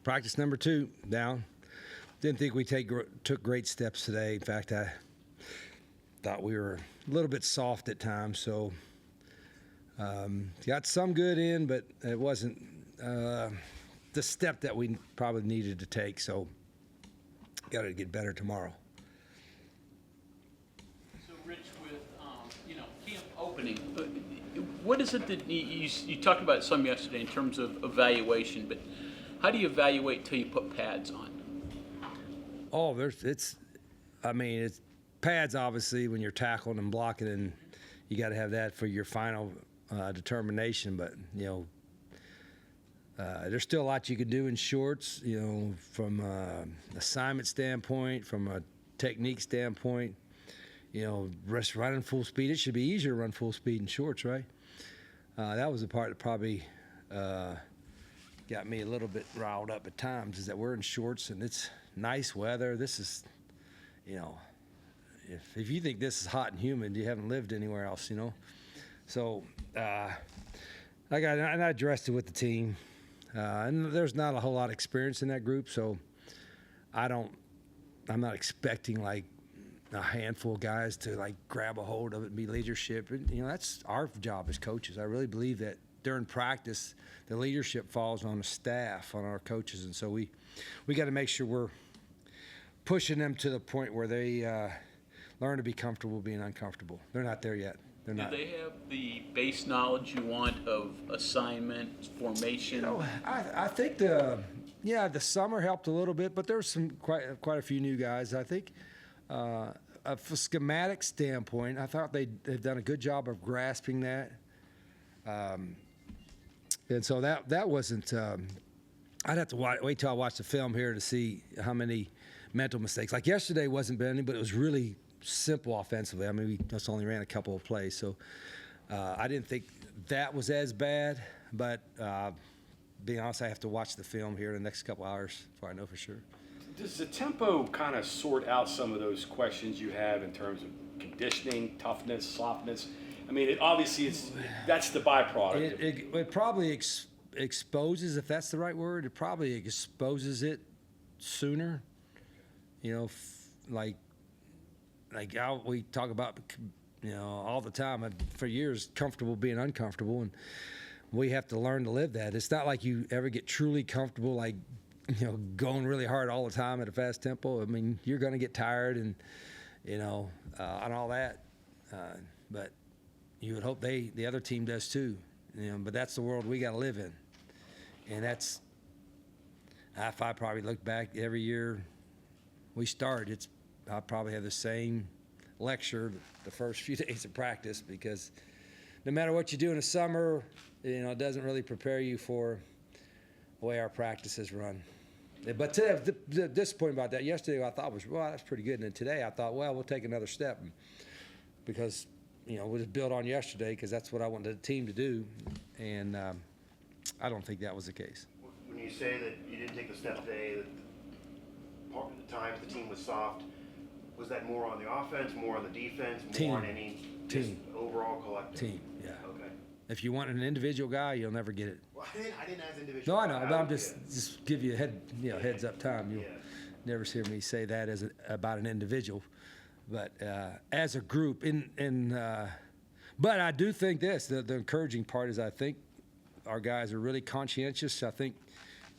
practice number 2 down. Didn't think we took great steps today. In fact, I thought we were a little bit soft at times. So got some good in, but it wasn't the step that we probably needed to take. So got to get better tomorrow. So, Rich, with camp opening, what is it that you talked about some yesterday in terms of evaluation? But how do you evaluate till you put pads on? Oh, it's pads obviously when you're tackling and blocking, and you got to have that for your final determination. But there's still a lot you can do in shorts, from assignment standpoint, from a technique standpoint. Running full speed. It should be easier to run full speed in shorts, right? That was the part that probably got me a little bit riled up at times, is that we're in shorts and it's nice weather. This is, if you think this is hot and humid, you haven't lived anywhere else, So I addressed it with the team. And there's not a whole lot of experience in that group, so I'm not expecting like a handful of guys to like grab a hold of it and be leadership. And, that's our job as coaches. I really believe that during practice, the leadership falls on the staff, on our coaches, and so we got to make sure we're pushing them to the point where they learn to be comfortable being uncomfortable. They're not there yet. Do they have the base knowledge you want of assignment, formation? I think the summer helped a little bit, but there's quite a few new guys. I think from a schematic standpoint, I thought they've done a good job of grasping that. And so that wasn't. I'd have to wait till I watch the film here to see how many mental mistakes. Like yesterday wasn't bad, but it was really simple offensively. I mean, we just only ran a couple of plays, so I didn't think that was as bad. But being honest, I have to watch the film here in the next couple hours before I know for sure. Does the tempo kind of sort out some of those questions you have in terms of conditioning, toughness, softness? I mean, that's the byproduct. It probably exposes, if that's the right word, it probably exposes it sooner. We talk about, all the time, for years, comfortable being uncomfortable, and we have to learn to live that. It's not like you ever get truly comfortable, like, going really hard all the time at a fast tempo. I mean, you're going to get tired and, and all that. But you would hope the other team does too. But that's the world we got to live in. And if I probably look back every year we start, I probably have the same lecture the first few days of practice, because no matter what you do in the summer, it doesn't really prepare you for the way our practices run. But today, the disappointing about that, yesterday I thought that's pretty good. And then today I thought, we'll take another step, because, we'll just build on yesterday, because that's what I wanted the team to do. And I don't think that was the case. When you say that you didn't take the step today, that part of the times the team was soft, was that more on the offense, more on the defense, more on any team overall collective? Team, yeah. Okay. If you want an individual guy, you'll never get it. Well, I didn't ask individual. No, I know, but I'm just give you a heads up time. You'll never hear me say that about an individual, but as a group. But I do think the encouraging part is I think our guys are really conscientious. I think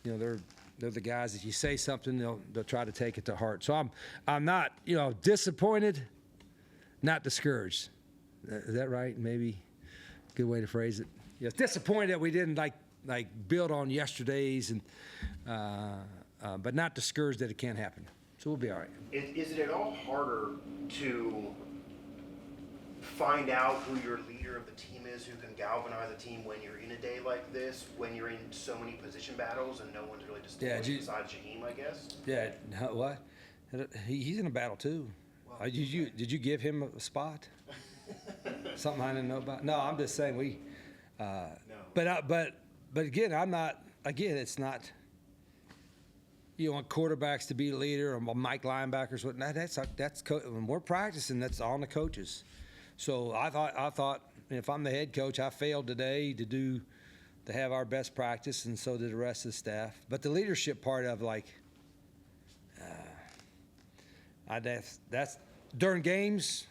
they're the guys, if you say something, they'll try to take it to heart. So I'm not disappointed, not discouraged. Is that right? Maybe good way to phrase it. Yeah, disappointed that we didn't like build on yesterday's, but not discouraged that it can't happen. So we'll be all right. Is it at all harder to find out who your leader of the team is, who can galvanize a team when you're in a day like this, when you're in so many position battles and no one's really distinguished besides Shaheem, I guess? Yeah, what? He's in a battle too. Wow. Did you give him a spot? Something I didn't know about? No, I'm just saying no. But again, I'm not. Again, it's not. You want quarterbacks to be the leader, or Mike linebackers. That's when we're practicing. That's on the coaches. So I thought if I'm the head coach, I failed today to do to have our best practice, and so did the rest of the staff. But the leadership part of that's during games,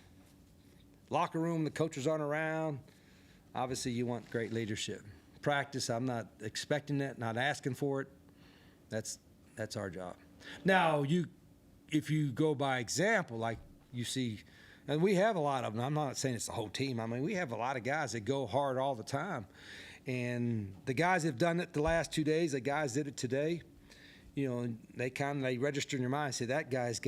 locker room, the coaches aren't around. Obviously, you want great leadership. Practice, I'm not expecting that, not asking for it. That's our job. Now, if you go by example, like you see, and we have a lot of them. I'm not saying it's the whole team. I mean, we have a lot of guys that go hard all the time. And the guys that have done it the last 2 days, the guys did it today, they register in your mind and say, that guy's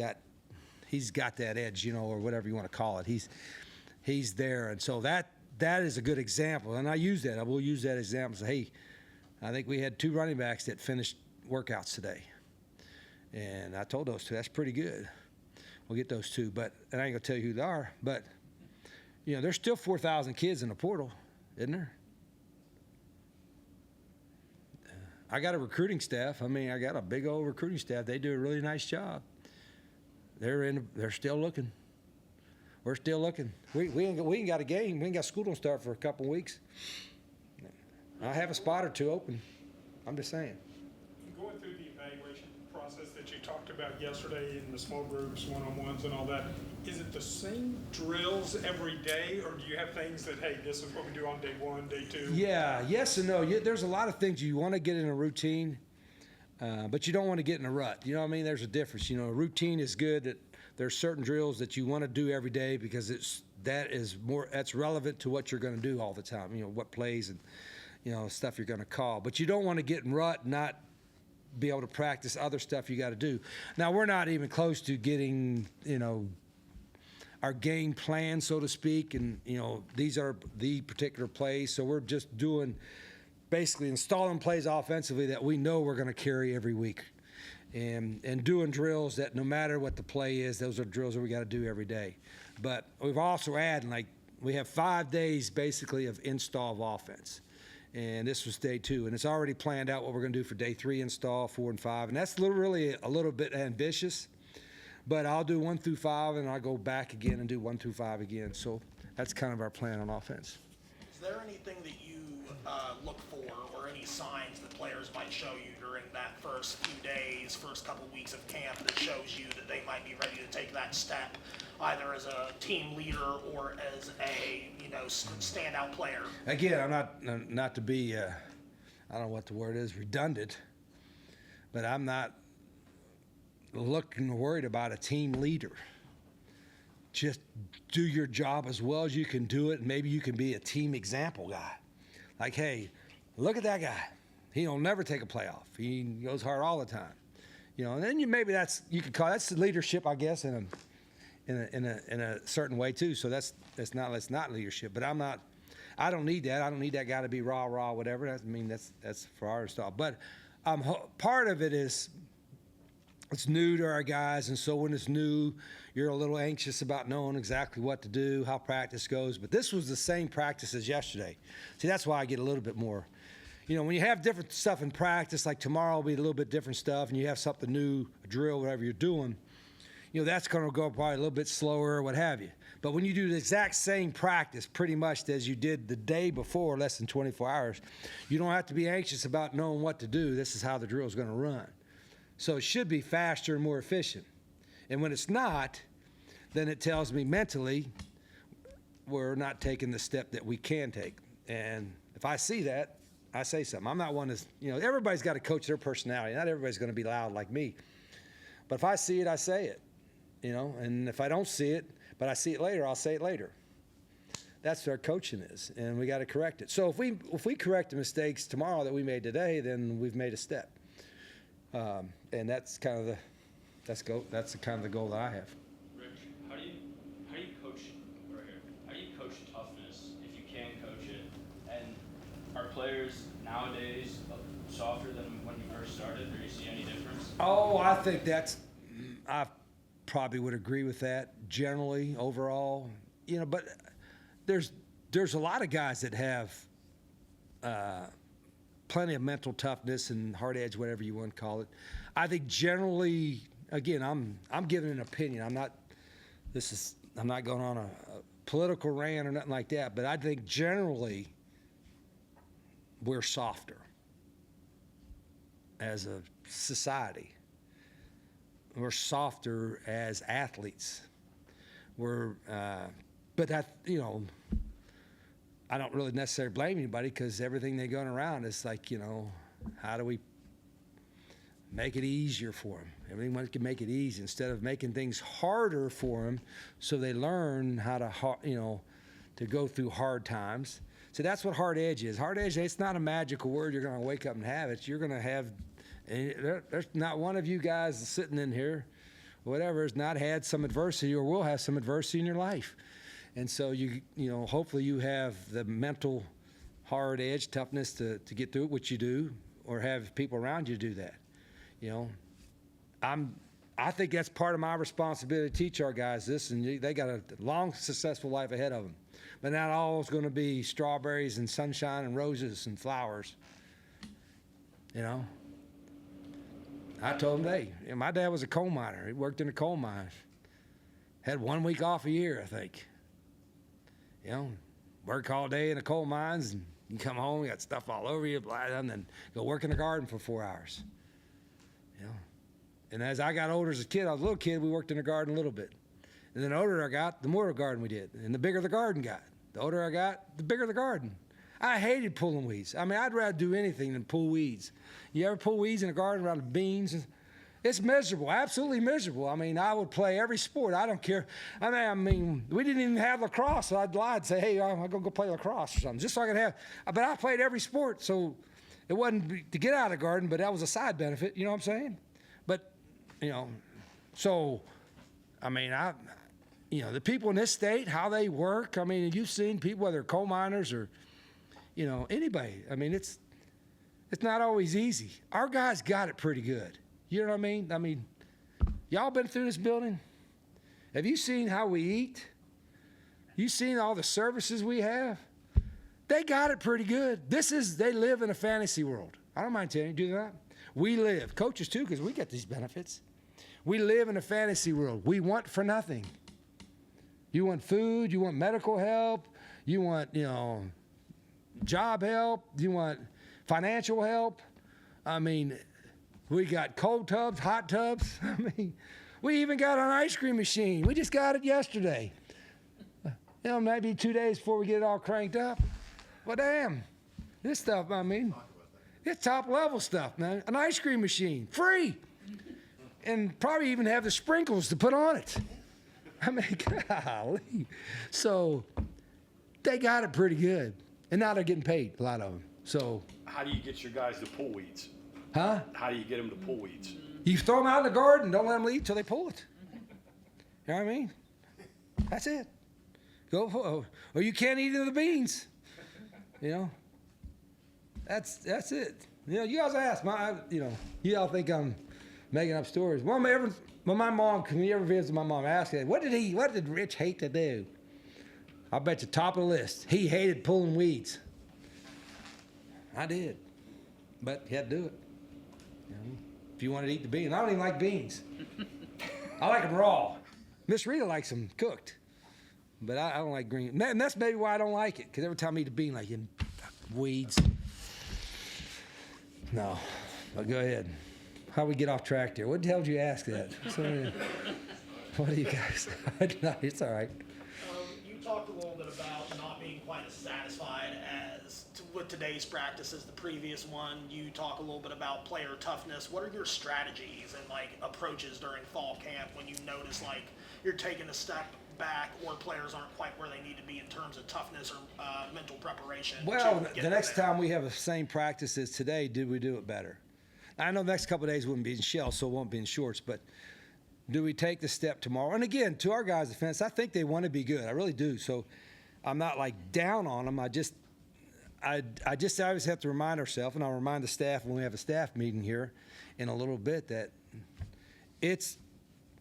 he's got that edge, or whatever you want to call it. He's there. And so that is a good example. And I use that. I will use that example. Say, hey, I think we had 2 running backs that finished workouts today. And I told those 2, that's pretty good. We'll get those 2. But, and I ain't going to tell you who they are, but, there's still 4,000 kids in the portal, isn't there? I got a recruiting staff. I mean, I got a big old recruiting staff. They do a really nice job. They're still looking. We're still looking. We ain't got a game. We ain't got school don't start for a couple of weeks. I have a spot or 2 open. I'm just saying. Going through the evaluation process that you talked about yesterday in the small groups, one-on-ones and all that, is it the same drills every day, or do you have things that, hey, this is what we do on day 1, day 2? Yeah, yes and no. There's a lot of things you want to get in a routine, but you don't want to get in a rut. You know what I mean? There's a difference. A routine is good. That there's certain drills that you want to do every day because that's relevant to what you're going to do all the time. What plays and stuff you're going to call. But you don't want to get in rut, not be able to practice other stuff you got to do. Now, we're not even close to getting our game plan, so to speak, and these are the particular plays. So we're just doing basically installing plays offensively that we know we're going to carry every week, and doing drills that no matter what the play is, those are drills that we got to do every day. But we've also added, we have 5 days basically of install of offense, and this was day 2, and it's already planned out what we're going to do for day 3 install, 4 and 5, and that's really a little bit ambitious. But I'll do 1 through 5, and I'll go back again and do 1 through 5 again. So that's kind of our plan on offense. Is there anything that you look for, or any signs that players might show you during that first few days, first couple weeks of camp, that shows you that they might be ready to take that step, either as a team leader or as a standout player? Again, I'm not to be I don't know what the word is, redundant, but I'm not looking worried about a team leader. Just do your job as well as you can do it, and maybe you can be a team example guy. Like, hey, look at that guy. He'll never take a playoff. He goes hard all the time. And then you could call that's leadership, I guess, in a certain way too. So that's not leadership. But I don't need that. I don't need that guy to be rah whatever. That's for our style. But part of it is, it's new to our guys, and so when it's new, you're a little anxious about knowing exactly what to do, how practice goes. But this was the same practice as yesterday. See, that's why I get a little bit more. When you have different stuff in practice, like tomorrow will be a little bit different stuff, and you have something new, a drill, whatever you're doing, that's going to go probably a little bit slower or what have you. But when you do the exact same practice pretty much as you did the day before, less than 24 hours, you don't have to be anxious about knowing what to do. This is how the drill is going to run. So it should be faster and more efficient. And when it's not, then it tells me mentally we're not taking the step that we can take. And if I see that, I say something. I'm not one that's, everybody's got to coach their personality. Not everybody's going to be loud like me. But if I see it, I say it, And if I don't see it, but I see it later, I'll say it later. That's what our coaching is, and we got to correct it. So if we correct the mistakes tomorrow that we made today, then we've made a step. And that's kind of the goal that I have. Rich, how do you coach right here? How do you coach toughness if you can coach it? And are players nowadays softer than when you first started, or do you see any difference? Oh, I think I probably would agree with that generally overall. But there's a lot of guys that have plenty of mental toughness and hard edge, whatever you want to call it. I think generally, again, I'm giving an opinion. I'm not going on a political rant or nothing like that, but I think generally we're softer as a society. We're softer as athletes. But that, I don't really necessarily blame anybody, because everything they're going around is like, how do we make it easier for them? Everyone can make it easy instead of making things harder for them, so they learn how to, to go through hard times. So that's what hard edge is. Hard edge, it's not a magical word you're going to wake up and have it. You're going to have, and there's not one of you guys sitting in here, whatever, has not had some adversity or will have some adversity in your life. And so hopefully you have the mental hard edge, toughness to get through it, which you do, or have people around you do that. I think that's part of my responsibility to teach our guys this, and they got a long, successful life ahead of them. But not all is going to be strawberries and sunshine and roses and flowers. I told them, my dad was a coal miner. He worked in a coal mine. Had 1 week off a year, I think. Work all day in the coal mines, and you come home, you got stuff all over you, and then go work in the garden for 4 hours. And as I got older as a kid, I was a little kid, we worked in the garden a little bit. And then the older I got, the more garden we did. And the bigger the garden got. The older I got, the bigger the garden. I hated pulling weeds. I mean, I'd rather do anything than pull weeds. You ever pull weeds in a garden around the beans? It's miserable, absolutely miserable. I mean, I would play every sport. I don't care. I mean, we didn't even have lacrosse, so I'd lie and say, hey, I'm going to go play lacrosse or something, just so I could have. But I played every sport, so it wasn't to get out of the garden, but that was a side benefit, you know what I'm saying? But, so, I mean, the people in this state, how they work, I mean, you've seen people, whether coal miners or, anybody. I mean, it's not always easy. Our guys got it pretty good. You know what I mean? I mean, y'all been through this building? Have you seen how we eat? You seen all the services we have? They got it pretty good. They live in a fantasy world. I don't mind telling you, do that. We live, coaches too, because we get these benefits. We live in a fantasy world. We want for nothing. You want food, you want medical help, you want, job help, you want financial help. I mean, we got cold tubs, hot tubs. I mean, we even got an ice cream machine. We just got it yesterday. Maybe 2 days before we get it all cranked up. Well, damn, this stuff, I mean, it's top level stuff, man. An ice cream machine, free. And probably even have the sprinkles to put on it. I mean, golly. So they got it pretty good. And now they're getting paid, a lot of them. So. How do you get your guys to pull weeds? Huh? How do you get them to pull weeds? You throw them out in the garden, don't let them leave till they pull it. You know what I mean? That's it. Or you can't eat any of the beans. That's it. You guys ask, you all think I'm making up stories. When my mom, when you ever visit my mom, ask her, what did Rich hate to do? I bet you top of the list. He hated pulling weeds. I did. But he had to do it. If you wanted to eat the beans. I don't even like beans. I like them raw. Miss Rita likes them cooked. But I don't like green. And that's maybe why I don't like it. Because every time I eat a bean, like weeds. No. But go ahead. How we get off track there? What the hell did you ask that? What do you guys? No, it's all right. You talked a little bit about not being quite as satisfied with today's practice as the previous one. You talk a little bit about player toughness. What are your strategies and approaches during fall camp when you notice you're taking a step back or players aren't quite where they need to be in terms of toughness or mental preparation? Well, the next time we have the same practice as today, did we do it better? I know the next couple of days wouldn't be in shells, so it won't be in shorts, but do we take the step tomorrow? And again, to our guys' defense, I think they want to be good. I really do. So I'm not down on them. I just always have to remind ourselves, and I'll remind the staff when we have a staff meeting here in a little bit, that it's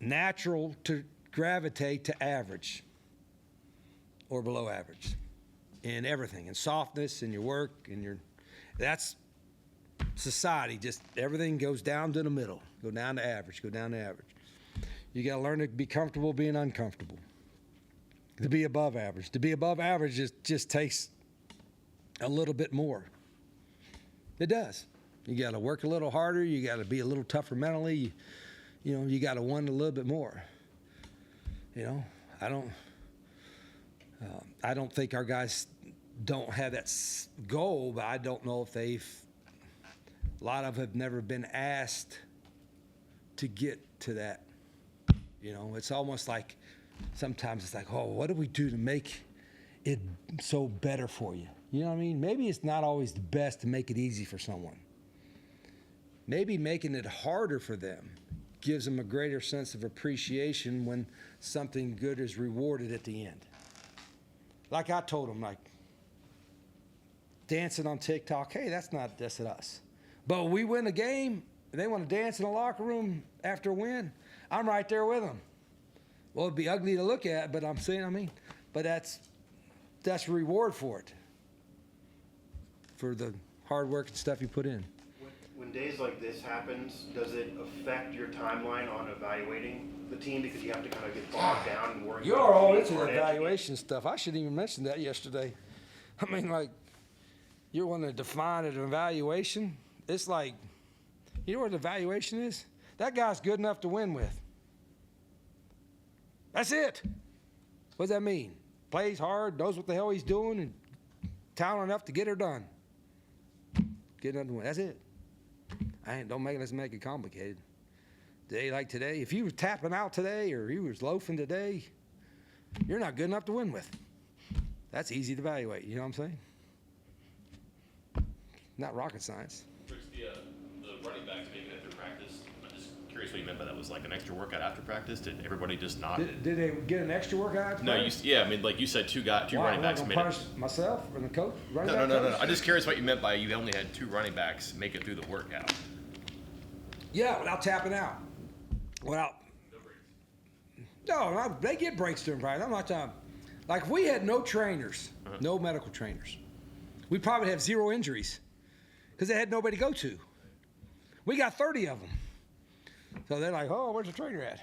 natural to gravitate to average or below average in everything, in softness, in your work, that's society. Just everything goes down to the middle, go down to average. You got to learn to be comfortable being uncomfortable, to be above average. To be above average just takes a little bit more. It does. You got to work a little harder. You got to be a little tougher mentally. You got to want a little bit more. I don't think our guys don't have that goal, but I don't know if a lot of have never been asked to get to that. It's almost like sometimes it's like, oh, what do we do to make it so better for you? You know what I mean? Maybe it's not always the best to make it easy for someone. Maybe making it harder for them gives them a greater sense of appreciation when something good is rewarded at the end. Like I told them, like, dancing on TikTok, hey, that's not at us. But we win a game, and they want to dance in the locker room after a win, I'm right there with them. Well, it'd be ugly to look at, but but that's a reward for it, for the hard work and stuff you put in. When days like this happens, does it affect your timeline on evaluating the team because you have to kind of get bogged down and worry? You're all into the evaluation stuff. I shouldn't even mention that yesterday. You're wanting to define an evaluation. It's like, you know what an evaluation is? That guy's good enough to win with. That's it. What does that mean? Plays hard, knows what the hell he's doing, and talented enough to get her done. Get enough to win. That's it. Let's make it complicated. Day like today, if you were tapping out today or you was loafing today, you're not good enough to win with. That's easy to evaluate. You know what I'm saying? Not rocket science. Bruce, the running backs making it through practice. I'm just curious what you meant by that. Was like an extra workout after practice? Did everybody just not? Did they get an extra workout after practice? You said two running backs made it. Punish myself and the coach? No. I'm just curious what you meant by you only had two running backs make it through the workout. Yeah, without tapping out. No, they get breaks during practice. I'm not talking. Like, if we had no trainers, no medical trainers, we'd probably have zero injuries because they had nobody to go to. We got 30 of them. So they're like, oh, where's the trainer at?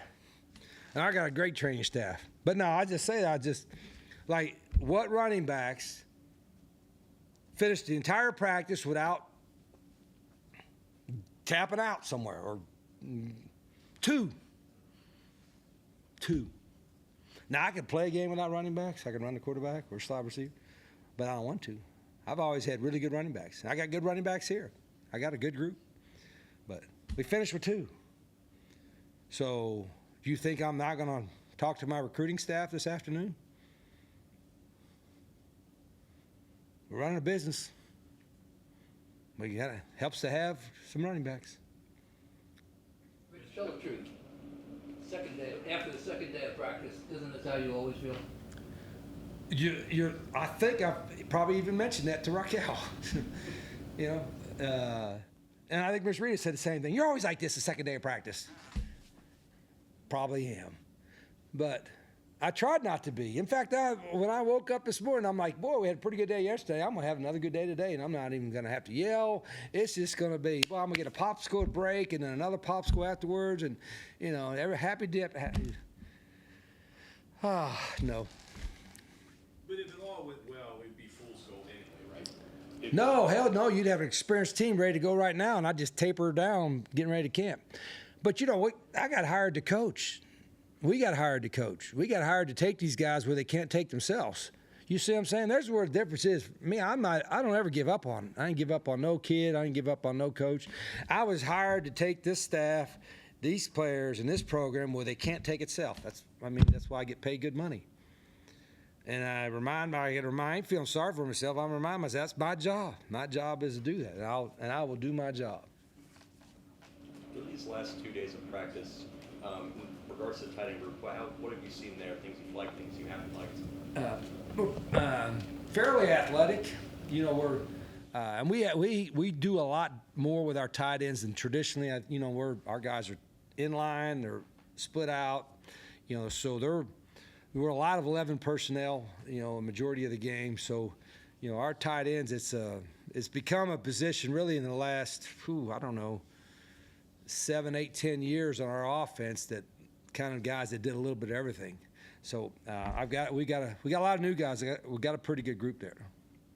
And I got a great training staff. But no, I just say that. Like, what running backs finished the entire practice without tapping out somewhere, or two. Now, I could play a game without running backs. I can run the quarterback or slot receiver, but I don't want to. I've always had really good running backs. I got good running backs here. I got a good group, but we finished with two. So do you think I'm not going to talk to my recruiting staff this afternoon? We're running a business. Helps to have some running backs. Tell the truth. After the second day of practice, isn't this how you always feel? I think I've probably even mentioned that to Raquel. And I think Miss Rita said the same thing. You're always like this the second day of practice. Probably am. But I tried not to be. In fact, when I woke up this morning, I'm like, boy, we had a pretty good day yesterday. I'm going to have another good day today, and I'm not even going to have to yell. It's just going to be, well, I'm going to get a popsicle at break and then another popsicle afterwards, and, every happy dip. No. But if it all went well, it'd be fool's gold anyway, right? No, hell no. You'd have an experienced team ready to go right now, and I'd just taper her down, getting ready to camp. But, I got hired to coach. We got hired to coach. We got hired to take these guys where they can't take themselves. You see what I'm saying? There's where the difference is. Me, I don't ever give up on it. I ain't give up on no kid. I ain't give up on no coach. I was hired to take this staff, these players, and this program where they can't take itself. That's why I get paid good money. And I ain't feeling sorry for myself. I remind myself that's my job. My job is to do that, and I will do my job. In these last 2 days of practice, in regards to the tight end group, what have you seen there? Things you've liked, things you haven't liked? Fairly athletic. And we do a lot more with our tight ends than traditionally. Our guys are in line, they're split out. So we're a lot of 11 personnel. A majority of the game. So, our tight ends, it's become a position really in the last 7, 8, 10 years on our offense that kind of guys that did a little bit of everything. So we got a lot of new guys. We got a pretty good group there.